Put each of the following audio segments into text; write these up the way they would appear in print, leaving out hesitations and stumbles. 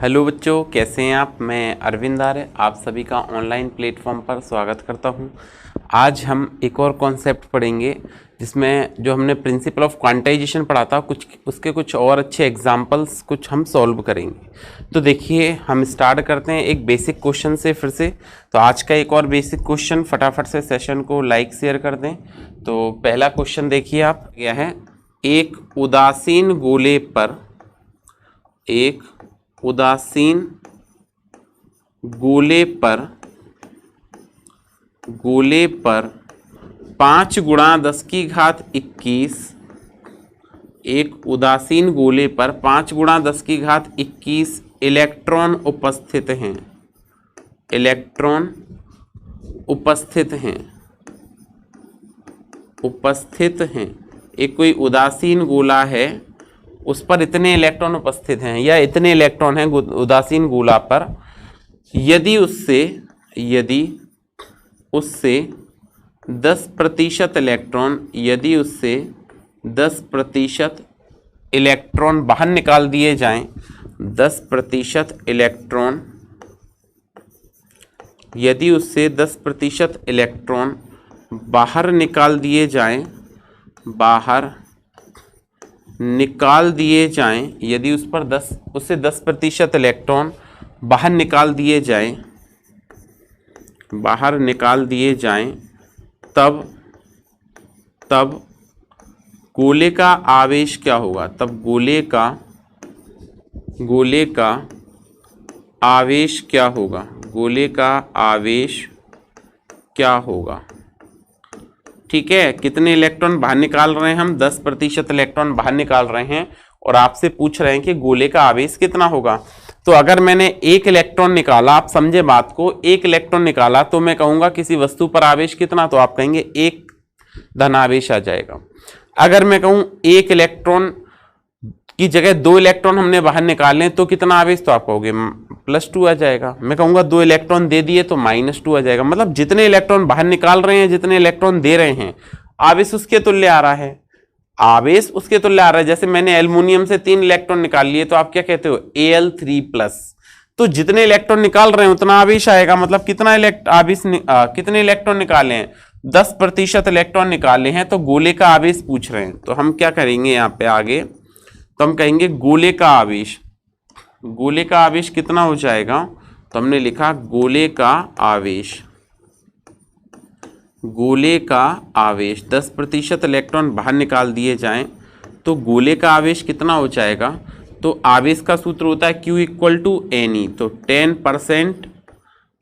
Hello बच्चों, कैसे हैं आप। मैं अरविंद आर्य आप सभी का ऑनलाइन प्लेटफॉर्म पर स्वागत करता हूं। आज हम एक और कॉन्सेप्ट पढ़ेंगे जिसमें जो हमने प्रिंसिपल ऑफ क्वांटाइजेशन पढ़ा था उसके कुछ और अच्छे एग्जांपल्स कुछ हम सॉल्व करेंगे। तो देखिए, हम स्टार्ट करते हैं एक बेसिक क्वेश्चन से फिर से। तो आज का एक और बेसिक क्वेश्चन, फटाफट से सेशन को लाइक शेयर कर दें। तो पहला क्वेश्चन देखिए आप, क्या है। एक उदासीन गोले पर 5 गुणा 10 की घात 21, एक उदासीन गोले पर 5 गुणा 10 की घात 21 इलेक्ट्रॉन उपस्थित हैं। एक कोई उदासीन गोला है, उस पर इतने इलेक्ट्रॉन उपस्थित हैं या इतने इलेक्ट्रॉन हैं उदासीन गोला पर। यदि उससे 10% इलेक्ट्रॉन बाहर निकाल दिए जाएं, 10% इलेक्ट्रॉन, यदि उससे 10% इलेक्ट्रॉन बाहर निकाल दिए जाएं, यदि उससे 10% इलेक्ट्रॉन बाहर निकाल दिए जाएं, तब गोले का आवेश क्या होगा। ठीक है, कितने इलेक्ट्रॉन बाहर निकाल रहे हैं हम, 10% इलेक्ट्रॉन बाहर निकाल रहे हैं और आपसे पूछ रहे हैं कि गोले का आवेश कितना होगा। तो अगर मैंने एक इलेक्ट्रॉन निकाला, आप समझे बात को, एक इलेक्ट्रॉन निकाला तो मैं कहूंगा किसी वस्तु पर आवेश कितना, तो आप कहेंगे 1 धनावेश आ जाएगा। अगर मैं कहूं एक इलेक्ट्रॉन की जगह 2 इलेक्ट्रॉन हमने बाहर निकाले तो कितना आवेश, तो आप कहोगे +2 आ जाएगा। मैं कहूंगा 2 इलेक्ट्रॉन दे दिए तो -2 आ जाएगा। मतलब जितने इलेक्ट्रॉन बाहर निकाल रहे हैं, जितने इलेक्ट्रॉन दे रहे हैं, आवेश उसके तुल्य आ रहा है। जैसे मैंने एल्युमिनियम से 3 इलेक्ट्रॉन निकाल लिए तो आप क्या कहते हो, Al3+। तो जितने इलेक्ट्रॉन निकाल रहे हैं उतना आवेश आएगा। मतलब कितने इलेक्ट्रॉन निकाले हैं, 10% इलेक्ट्रॉन निकाले हैं, तो गोले का आवेश पूछ रहे हैं। तो हम क्या करेंगे यहाँ पे आगे, तो हम कहेंगे गोले का आवेश कितना हो जाएगा। तो हमने लिखा गोले का आवेश 10% इलेक्ट्रॉन बाहर निकाल दिए जाएं तो गोले का आवेश कितना हो जाएगा। तो आवेश का सूत्र होता है Q = Ne। तो 10%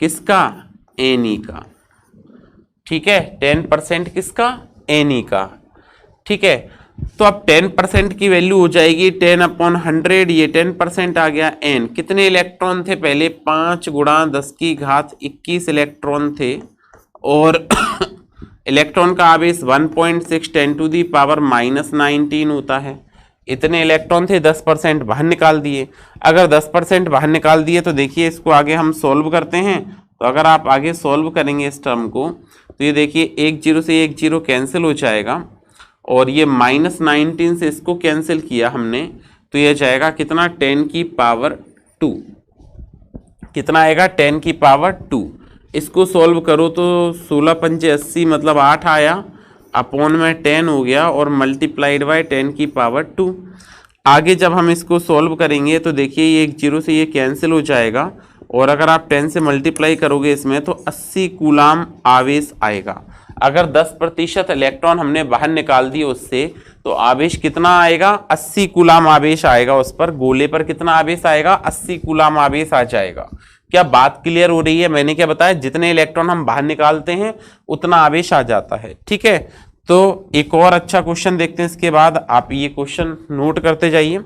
किसका, Ne का। ठीक है, 10% किसका, Ne का। ठीक है, तो अब 10% की वैल्यू हो जाएगी 10/100। ये 10% आ गया। N कितने इलेक्ट्रॉन थे पहले, 5 गुणा 10 की घात 21 इलेक्ट्रॉन थे और इलेक्ट्रॉन का आवेश 1.6 10⁻⁻19 होता है। इतने इलेक्ट्रॉन थे, 10% बाहर निकाल दिए। अगर 10% बाहर निकाल दिए तो देखिए इसको आगे हम सॉल्व करते हैं। तो अगर आप आगे सॉल्व करेंगे इस टर्म को तो ये देखिए 1 0 से 1 0 कैंसिल हो जाएगा और ये -19 से इसको कैंसिल किया हमने तो ये जाएगा कितना, 10⁻²। कितना आएगा, 10⁻²। इसको सॉल्व करो तो 16 पंजे 80, मतलब 8 आया, अपॉन में 10 हो गया और मल्टीप्लाइड बाय 10⁻²। आगे जब हम इसको सॉल्व करेंगे तो देखिए ये 1 0 से ये कैंसिल हो जाएगा और अगर आप 10 से मल्टीप्लाई करोगे इसमें तो 80 कूलाम आवेश आएगा। अगर 10% इलेक्ट्रॉन हमने बाहर निकाल दिए उससे तो आवेश कितना आएगा, 80 कूलाम आवेश आएगा। उस पर गोले पर कितना आवेश आएगा, 80 कूलाम आवेश आ जाएगा। क्या बात क्लियर हो रही है। मैंने क्या बताया, जितने इलेक्ट्रॉन हम बाहर निकालते हैं उतना आवेश आ जाता है। ठीक है, तो एक और अच्छा क्वेश्चन देखते हैं, इसके बाद आप ये क्वेश्चन नोट करते जाइए।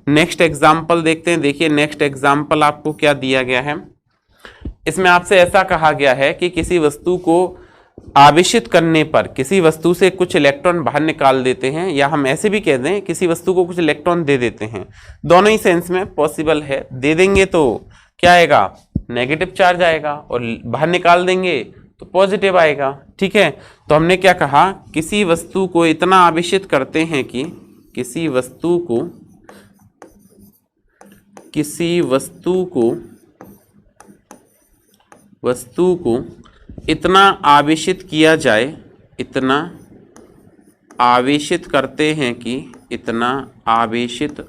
नेक्स्ट एग्जाम्पल देखते हैं। देखिए नेक्स्ट एग्जाम्पल आपको क्या दिया गया है। इसमें आपसे ऐसा कहा गया है कि किसी वस्तु को आवेशित करने पर किसी वस्तु से कुछ इलेक्ट्रॉन बाहर निकाल देते हैं, या हम ऐसे भी कह दें किसी वस्तु को कुछ इलेक्ट्रॉन दे देते हैं। दोनों ही सेंस में पॉसिबल है। दे देंगे तो क्या आएगा, नेगेटिव चार्ज आएगा और बाहर निकाल देंगे तो पॉजिटिव आएगा। ठीक है, तो हमने क्या कहा, किसी वस्तु को इतना आवेशित करते हैं कि किसी वस्तु को किसी वस्तु को इतना आवेशित किया जाए, इतना आवेशित करते हैं कि, इतना आवेशित,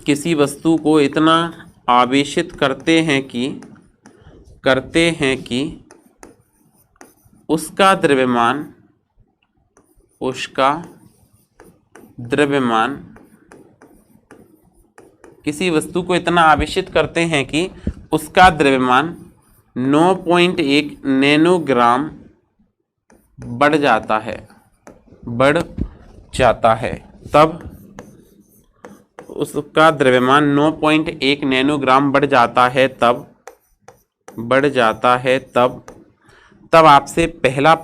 किसी वस्तु को इतना आवेशित करते हैं कि उसका द्रव्यमान, किसी वस्तु को इतना आवेशित करते हैं कि उसका द्रव्यमान 9.1 नैनोग्राम बढ़ जाता है, तब उसका द्रव्यमान 9.1 नैनोग्राम बढ़ जाता है, तब आपसे पहला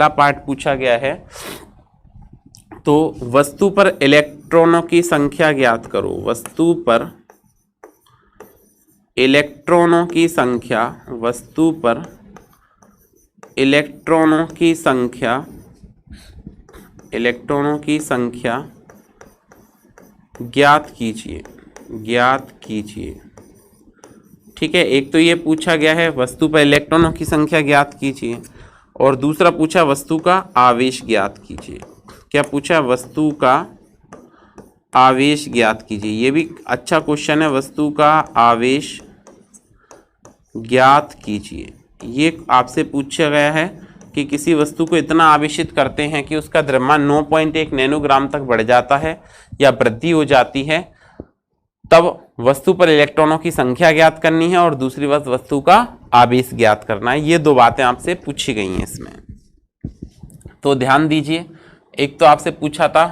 पार्ट पूछा गया है, तो वस्तु पर इलेक्ट्रॉनों की संख्या ज्ञात करो। वस्तु पर इलेक्ट्रॉनों की संख्या ज्ञात कीजिए। ठीक है, एक तो ये पूछा गया है वस्तु पर इलेक्ट्रॉनों की संख्या ज्ञात कीजिए, और दूसरा पूछा वस्तु का आवेश ज्ञात कीजिए। क्या पूछा? वस्तु का आवेश ज्ञात कीजिए। ये भी अच्छा क्वेश्चन है, वस्तु का आवेश ज्ञात कीजिए। ये आपसे पूछा गया है कि किसी वस्तु को इतना आवेशित करते हैं कि उसका द्रव्यमान 9.1 नैनोग्राम तक बढ़ जाता है या वृद्धि हो जाती है, तब वस्तु पर इलेक्ट्रॉनों की संख्या ज्ञात करनी है और दूसरी बात वस्तु का आवेश ज्ञात करना है। ये दो बातें आपसे पूछी गई हैं इसमें, तो ध्यान दीजिए। एक तो आपसे पूछा था,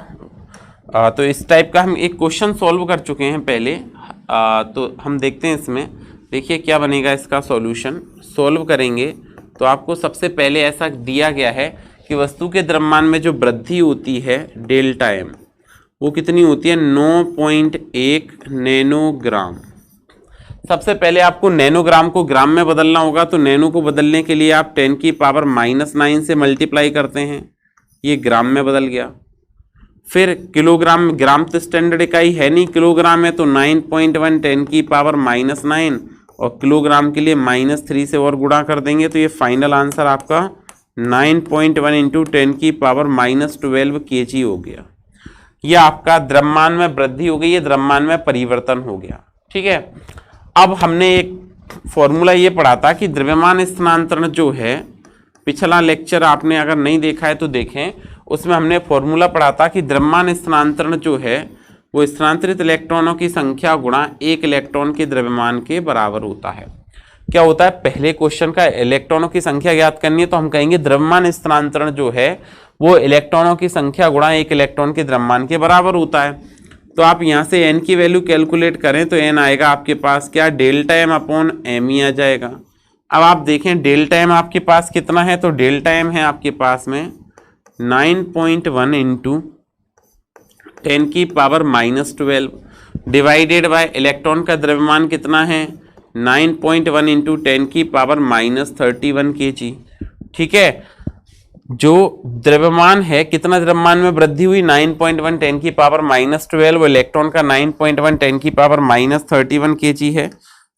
तो इस टाइप का हम एक क्वेश्चन सॉल्व कर चुके हैं पहले, तो हम देखते हैं इसमें। देखिए क्या बनेगा इसका सॉल्यूशन। सॉल्व करेंगे तो आपको सबसे पहले ऐसा दिया गया है कि वस्तु के द्रव्यमान में जो वृद्धि होती है डेल्टा एम, वो कितनी होती है? 9.1 नैनोग्राम। सबसे पहले आपको नैनोग्राम को ग्राम में बदलना होगा, तो नैनो को बदलने के लिए आप 10 की पावर -9 से मल्टीप्लाई करते हैं, ये ग्राम में बदल गया। फिर किलोग्राम, ग्राम तो स्टैंडर्ड इकाई है नहीं, किलोग्राम है, तो 9.1 10 की पावर -9 और किलोग्राम के लिए -3 से और गुणा कर देंगे, तो ये फाइनल आंसर आपका 9.1 इंटू 10 की पावर -12 kg हो गया। ये आपका द्रव्यमान में वृद्धि हो गई, ये द्रव्यमान में परिवर्तन हो गया। ठीक है, अब हमने एक फॉर्मूला ये पढ़ा था कि द्रव्यमान स्थानांतरण जो है, पिछला लेक्चर आपने अगर नहीं देखा है तो देखें, उसमें हमने फॉर्मूला पढ़ा था कि द्रव्यमान स्थानांतरण जो है वो स्थानांतरित इलेक्ट्रॉनों की संख्या गुणा एक इलेक्ट्रॉन के द्रव्यमान के बराबर होता है। क्या होता है? पहले क्वेश्चन का इलेक्ट्रॉनों की संख्या ज्ञात करनी है, तो हम कहेंगे द्रव्यमान स्थानांतरण जो है वो इलेक्ट्रॉनों की संख्या गुणा एक इलेक्ट्रॉन के द्रव्यमान के बराबर होता है। तो आप यहाँ से n की वैल्यू कैलकुलेट करें तो n आएगा आपके पास क्या? डेल्टा एम अपॉन एम ही आ जाएगा। अब आप देखें डेल्टा एम आपके पास कितना है, तो डेल्टा एम है आपके पास में 9.1 इंटू 10 की पावर -12 डिवाइडेड बाय इलेक्ट्रॉन का द्रव्यमान कितना है? 9.1 इंटू 10 की पावर -31 kg। ठीक है, जो द्रव्यमान है, कितना द्रव्यमान में वृद्धि हुई? 9.1 10 की पावर -12, इलेक्ट्रॉन का 9.1 10 की पावर -31 kg है।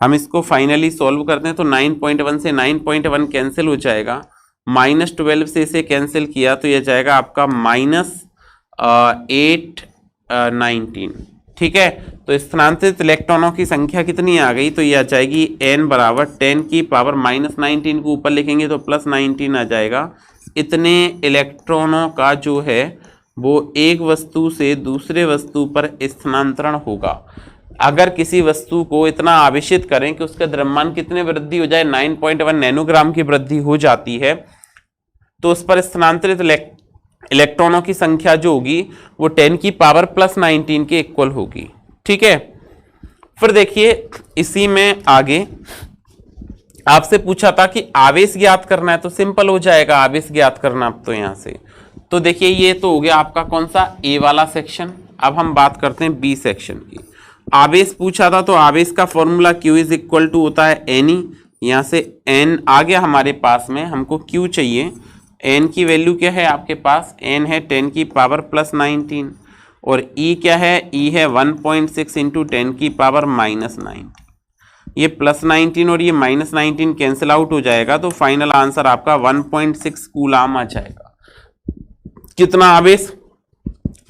हम इसको फाइनली सॉल्व करते हैं तो 9.1 से 9.1 कैंसिल हो जाएगा, -12 से इसे कैंसिल किया तो यह जाएगा आपका -819। ठीक है, तो स्थानांतरित इलेक्ट्रॉनों की संख्या कितनी आ गई? तो यह आ जाएगी n बराबर 10 की पावर -19 को ऊपर लिखेंगे तो +19 आ जाएगा। इतने इलेक्ट्रॉनों का जो है वो एक वस्तु से दूसरे वस्तु पर स्थानांतरण होगा। अगर किसी वस्तु को इतना आवेशित करें कि उसका द्रव्यमान कितने वृद्धि हो जाए, 9.1 नैनोग्राम की वृद्धि हो जाती है, तो उस पर स्थानांतरित इलेक्ट्रॉनों की संख्या जो होगी वो 10 की पावर +19 के इक्वल होगी। ठीक है, फिर देखिए इसी में आगे आपसे पूछा था कि आवेश ज्ञात करना है, तो सिंपल हो जाएगा आवेश ज्ञात करना। अब तो यहां से तो देखिए ये तो हो गया आपका कौन सा? ए वाला सेक्शन। अब हम बात करते हैं बी सेक्शन की। आवेश पूछा था तो आवेश का formula Q is equal to होता है NE। यहाँ से N आ गया हमारे पास में, हमको Q चाहिए। N की वैल्यू क्या है आपके पास? N है 10 की पावर +19। और E क्या है, E है 1.6 इंटू 10 की पावर -19। ये +19 और ये -19 कैंसिल आउट हो जाएगा, तो फाइनल आंसर आपका 1.6 कूलाम आ जाएगा। कितना आवेश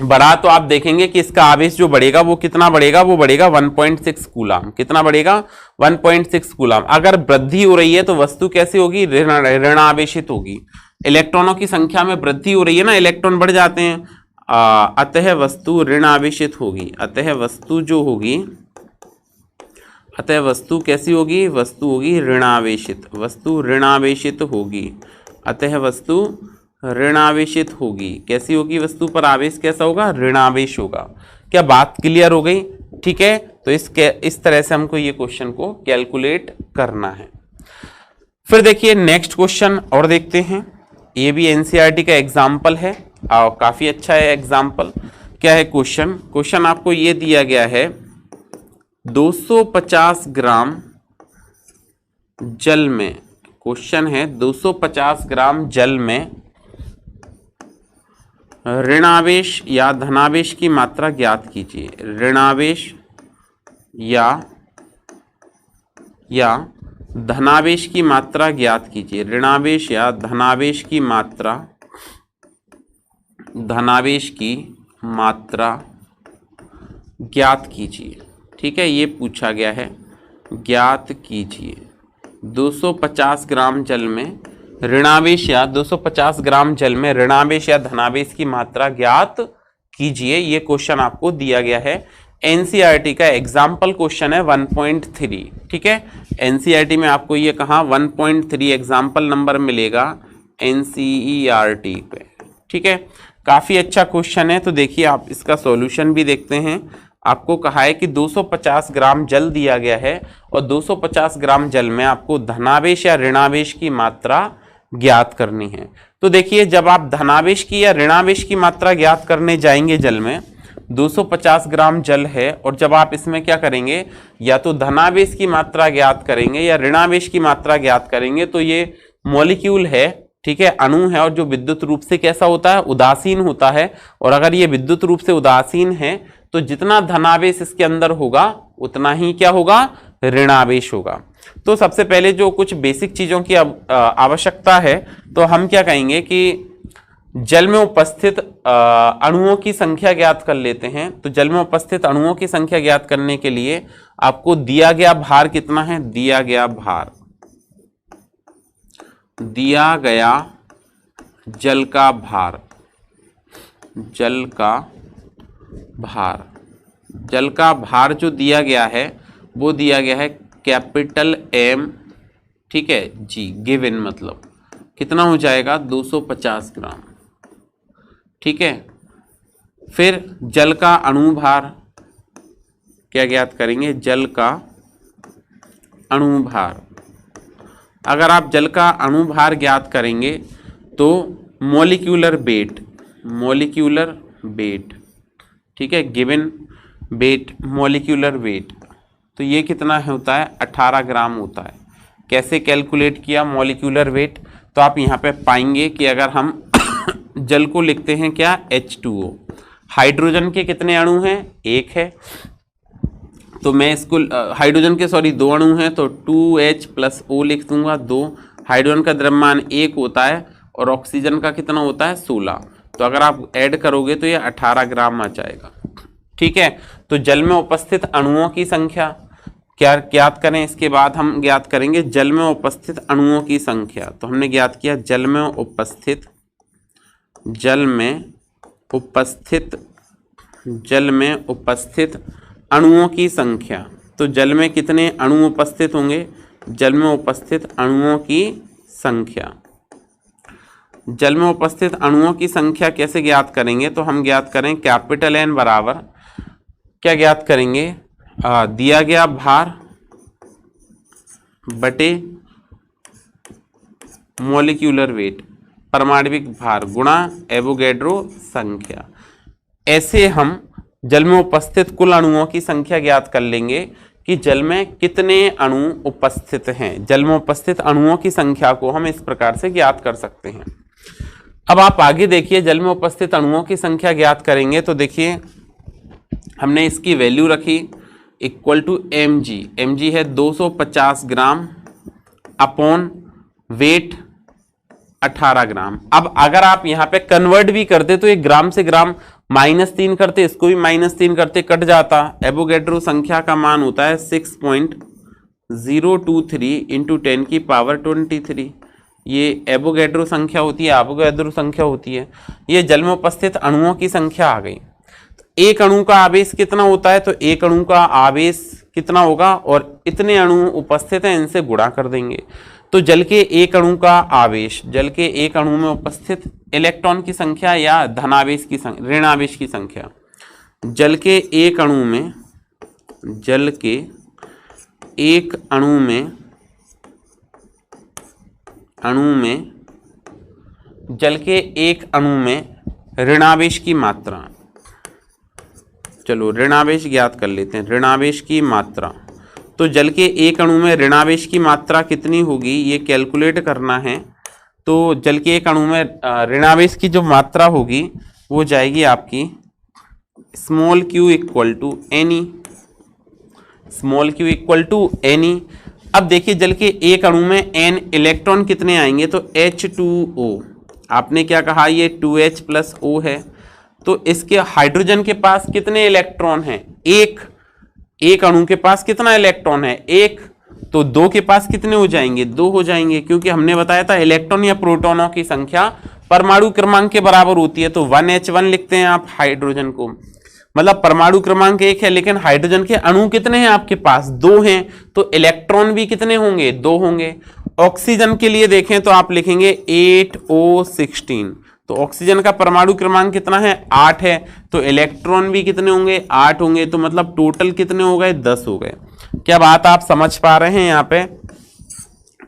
बढ़ा, तो आप देखेंगे कि इसका आवेश जो बढ़ेगा वो कितना बढ़ेगा, वो बढ़ेगा 1.6 कूलाम। कितना बढ़ेगा, 1.6 कूलाम। अगर वृद्धि हो रही है तो वस्तु कैसी होगी, ऋणावेशित होगी। इलेक्ट्रॉनों की संख्या में वृद्धि हो रही है ना, इलेक्ट्रॉन बढ़ जाते हैं, अतः वस्तु ऋणावेशित होगी। अतः वस्तु जो होगी, अतः वस्तु कैसी होगी, वस्तु होगी ऋणावेशित। वस्तु ऋणावेशित होगी, अतः वस्तु ऋणावेशित होगी। कैसी होगी, वस्तु पर आवेश कैसा होगा, ऋणावेश होगा। क्या बात क्लियर हो गई? ठीक है, तो इस तरह से हमको ये क्वेश्चन को कैलकुलेट करना है। फिर देखिए नेक्स्ट क्वेश्चन और देखते हैं। ये भी एनसीईआरटी का एग्जाम्पल है और काफी अच्छा है एग्जाम्पल। क्या है क्वेश्चन, क्वेश्चन आपको ये दिया गया है 250 ग्राम जल में, क्वेश्चन है 250 ग्राम जल में ऋणावेश या धनावेश की मात्रा ज्ञात कीजिए। ऋणावेश या धनावेश की मात्रा ज्ञात कीजिए। ऋणावेश या धनावेश की मात्रा, धनावेश की मात्रा ज्ञात कीजिए। ठीक है, ये पूछा गया है, ज्ञात कीजिए। 250 ग्राम जल में ऋणावेश या 250 ग्राम जल में ऋणावेश या धनावेश की मात्रा ज्ञात कीजिए। ये क्वेश्चन आपको दिया गया है, एनसीईआरटी का एग्जाम्पल क्वेश्चन है 1.3। ठीक है, एनसीईआरटी में आपको ये कहा 1.3 एग्जाम्पल नंबर मिलेगा एनसीईआरटी पे। ठीक है, काफी अच्छा क्वेश्चन है। तो देखिए आप इसका सॉल्यूशन भी देखते हैं। आपको कहा है कि 250 ग्राम जल दिया गया है और 250 ग्राम जल में आपको धनावेश या ऋणावेश की मात्रा ज्ञात करनी है। तो देखिए जब आप धनावेश की या ऋणावेश की मात्रा ज्ञात करने जाएंगे जल में, 250 ग्राम जल है और जब आप इसमें क्या करेंगे, या तो धनावेश की मात्रा ज्ञात करेंगे या ऋणावेश की मात्रा ज्ञात करेंगे, तो ये मॉलिक्यूल है, ठीक है, अणु है, और जो विद्युत रूप से कैसा होता है, उदासीन होता है। और अगर ये विद्युत रूप से उदासीन है तो जितना धनावेश इसके अंदर होगा उतना ही क्या होगा, ऋणावेश होगा। तो सबसे पहले जो कुछ बेसिक चीजों की आवश्यकता है, तो हम क्या कहेंगे कि जल में उपस्थित अणुओं की संख्या ज्ञात कर लेते हैं। तो जल में उपस्थित अणुओं की संख्या ज्ञात करने के लिए आपको दिया गया भार कितना है, दिया गया भार, दिया गया जल का भार, जल का भार, जल का भार जो दिया गया है वो दिया गया है कैपिटल M, ठीक है जी, गिवन मतलब कितना हो जाएगा 250 ग्राम। ठीक है, फिर जल का अणु भार क्या ज्ञात करेंगे, जल का अणु भार। अगर आप जल का अणु भार ज्ञात करेंगे तो मॉलिक्यूलर वेट, मॉलिक्यूलर वेट, ठीक है, गिवन वेट, मॉलिक्यूलर वेट, तो ये कितना होता है 18 ग्राम होता है। कैसे कैलकुलेट किया मॉलिक्यूलर वेट, तो आप यहाँ पे पाएंगे कि अगर हम जल को लिखते हैं क्या, H2O, हाइड्रोजन के कितने अणु हैं, एक है, तो मैं इसको हाइड्रोजन के दो अणु हैं, तो 2H + O लिख दूंगा, 2। हाइड्रोजन का द्रव्यमान 1 होता है और ऑक्सीजन का कितना होता है 16, तो अगर आप ऐड करोगे तो ये 18 ग्राम आ जाएगा। ठीक है, तो जल में उपस्थित अणुओं की संख्या क्या ज्ञात करें, इसके बाद हम ज्ञात करेंगे जल में उपस्थित अणुओं की संख्या। तो हमने ज्ञात किया जल में उपस्थित, जल में उपस्थित, जल में उपस्थित अणुओं की संख्या। तो जल में कितने अणु उपस्थित होंगे, जल में उपस्थित अणुओं की संख्या। जल में उपस्थित अणुओं की संख्या कैसे ज्ञात करेंगे, तो हम ज्ञात करें कैपिटल N बराबर क्या ज्ञात करेंगे, दिया गया भार बटे मॉलिक्यूलर वेट, परमाणविक भार गुणा एवोगैड्रो संख्या। ऐसे हम जल में उपस्थित कुल अणुओं की संख्या ज्ञात कर लेंगे कि जल में कितने अणु उपस्थित हैं। जल में उपस्थित अणुओं की संख्या को हम इस प्रकार से ज्ञात कर सकते हैं। अब आप आगे देखिए, जल में उपस्थित अणुओं की संख्या ज्ञात करेंगे तो देखिए हमने इसकी वैल्यू रखी इक्वल टू mg है 250 ग्राम अपॉन वेट 18 ग्राम। अब अगर आप यहाँ पे कन्वर्ट भी करते तो ये ग्राम से ग्राम -3 करते, इसको भी -3 करते, कट जाता। एवोगैड्रो संख्या का मान होता है 6.023 इंटू 10 की पावर 23। ये एवोगैड्रो संख्या होती है, एवोगैड्रो संख्या होती है। ये जल में उपस्थित अणुओं की संख्या आ गई। एक अणु का आवेश कितना होता है, तो एक अणु का आवेश कितना होगा और इतने अणु उपस्थित हैं, इनसे गुणा कर देंगे। तो जल के एक अणु का आवेश, जल के एक अणु में उपस्थित इलेक्ट्रॉन की संख्या या धनावेश की संख्या, ऋणावेश की संख्या, जल के एक अणु में, जल के एक अणु में, जल के एक अणु में ऋणावेश की मात्रा, चलो ऋणावेश ज्ञात कर लेते हैं। ऋणावेश की मात्रा, तो जल के एक अणु में ऋणावेश की मात्रा कितनी होगी ये कैलकुलेट करना है। तो जल के एक अणु में ऋणावेश की जो मात्रा होगी वो जाएगी आपकी small q equal to N E, small q equal to N E. अब देखिए जल के एक अणु में n इलेक्ट्रॉन कितने आएंगे, तो H2O, आपने क्या कहा ये 2H प्लस O है। तो इसके हाइड्रोजन के पास कितने इलेक्ट्रॉन हैं, एक अणु के पास कितना इलेक्ट्रॉन है, एक। तो दो के पास कितने हो जाएंगे, दो हो जाएंगे, क्योंकि हमने बताया था इलेक्ट्रॉन या प्रोटॉनों की संख्या परमाणु क्रमांक के बराबर होती है। तो 1H1 लिखते हैं आप हाइड्रोजन को, मतलब परमाणु क्रमांक 1 है, लेकिन हाइड्रोजन के अणु कितने हैं आपके पास, 2 हैं। तो इलेक्ट्रॉन भी कितने होंगे, 2 होंगे। ऑक्सीजन के लिए देखें तो आप लिखेंगे 8O16। तो ऑक्सीजन का परमाणु क्रमांक कितना है, 8 है। तो इलेक्ट्रॉन भी कितने होंगे, 8 होंगे। तो मतलब टोटल कितने हो गए, 10 हो गए। क्या बात आप समझ पा रहे हैं यहाँ पे,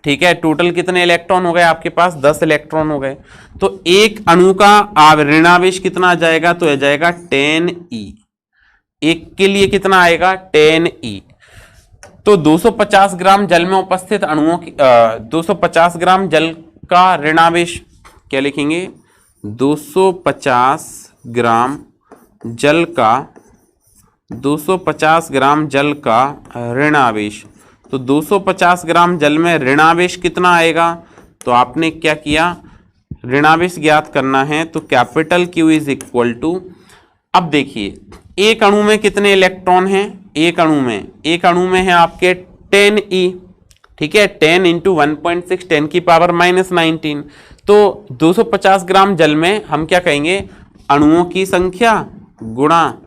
ठीक है। टोटल कितने इलेक्ट्रॉन हो गए आपके पास, 10 इलेक्ट्रॉन हो गए। तो एक अणु का ऋणावेश कितना आ जाएगा, तो आ जाएगा 10e। एक के लिए कितना आएगा, 10e। तो 250 ग्राम जल में उपस्थित अणुओं की 250 ग्राम जल का ऋणावेश क्या लिखेंगे, 250 ग्राम जल का 250 ग्राम जल का ऋणावेश। तो 250 ग्राम जल में ऋणावेश कितना आएगा, तो आपने क्या किया, ऋणावेश ज्ञात करना है। तो capital Q is equal to, अब देखिए एक अणु में कितने इलेक्ट्रॉन हैं, एक अणु में है आपके 10e, ठीक है। 10 इंटू 1.6 10 की पावर -19। तो 250 ग्राम जल में हम क्या कहेंगे, अणुओं की संख्या गुणा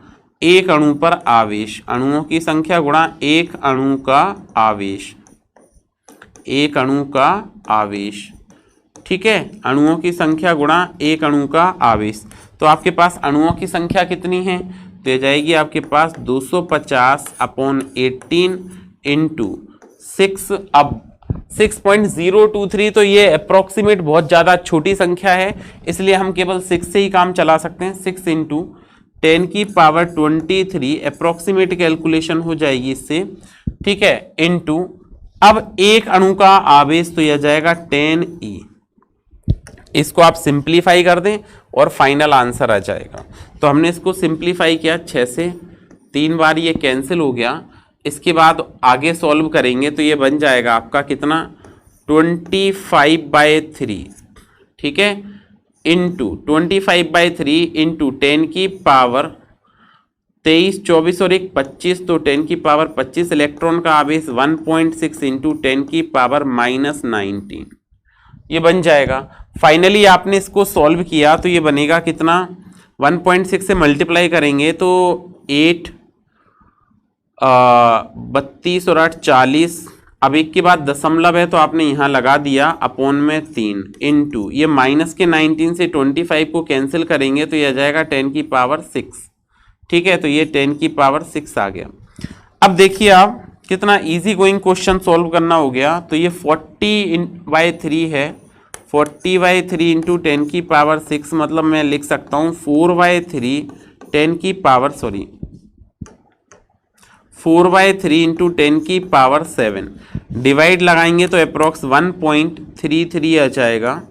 एक अणु पर आवेश, अणुओं की संख्या गुणा एक अणु का आवेश, एक अणु का आवेश, ठीक है। अणुओं की संख्या गुणा एक अणु का आवेश। तो आपके पास अणुओं की संख्या कितनी है, तो ये जाएगी आपके पास 250/18 इंटू 6। अब 6.023, तो ये अप्रोक्सीमेट बहुत ज़्यादा छोटी संख्या है, इसलिए हम केवल 6 से ही काम चला सकते हैं। 6 इंटू 10 की पावर 23 अप्रोक्सीमेट कैलकुलेशन हो जाएगी इससे, ठीक है। इंटू अब एक अणु का आवेश, तो यह जाएगा 10e। इसको आप सिंप्लीफाई कर दें और फाइनल आंसर आ जाएगा। तो हमने इसको सिंप्लीफाई किया 6 से, 3 बार ये कैंसिल हो गया। इसके बाद आगे सॉल्व करेंगे तो ये बन जाएगा आपका कितना, 25/3, ठीक है, इंटू 25/3 इंटू 10 की पावर 23, 24 और 1 25। तो 10 की पावर 25 इलेक्ट्रॉन का आवेश 1.6 इंटू 10 की पावर -19, ये बन जाएगा। फाइनली आपने इसको सॉल्व किया तो ये बनेगा कितना, 1.6 से मल्टीप्लाई करेंगे तो 8 32 और 8 40। अब एक के बाद दशमलव है तो आपने यहाँ लगा दिया अपॉन में 3 इंटू ये माइनस के 19 से 25 को कैंसिल करेंगे तो यह जाएगा 10 की पावर 6, ठीक है। तो ये 10 की पावर 6 आ गया। अब देखिए आप कितना इजी गोइंग क्वेश्चन सॉल्व करना हो गया। तो ये 40/3 है, 40/3 इंटू 10 की पावर 6, मतलब मैं लिख सकता हूँ 4/3 10 की पावर 4/3 इंटू 10 की पावर 7। डिवाइड लगाएंगे तो अप्रोक्स 1.33 आ जाएगा,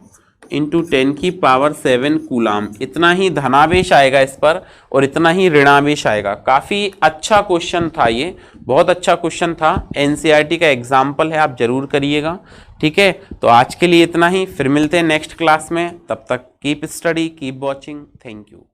इंटू 10⁻7 कूलाम, इतना ही धनावेश आएगा इस पर और इतना ही ऋणावेश आएगा। काफ़ी अच्छा क्वेश्चन था ये, बहुत अच्छा क्वेश्चन था, एनसीईआरटी का एग्जाम्पल है, आप जरूर करिएगा। ठीक है, तो आज के लिए इतना ही, फिर मिलते हैं नेक्स्ट क्लास में, तब तक keep study, keep watching, thank you.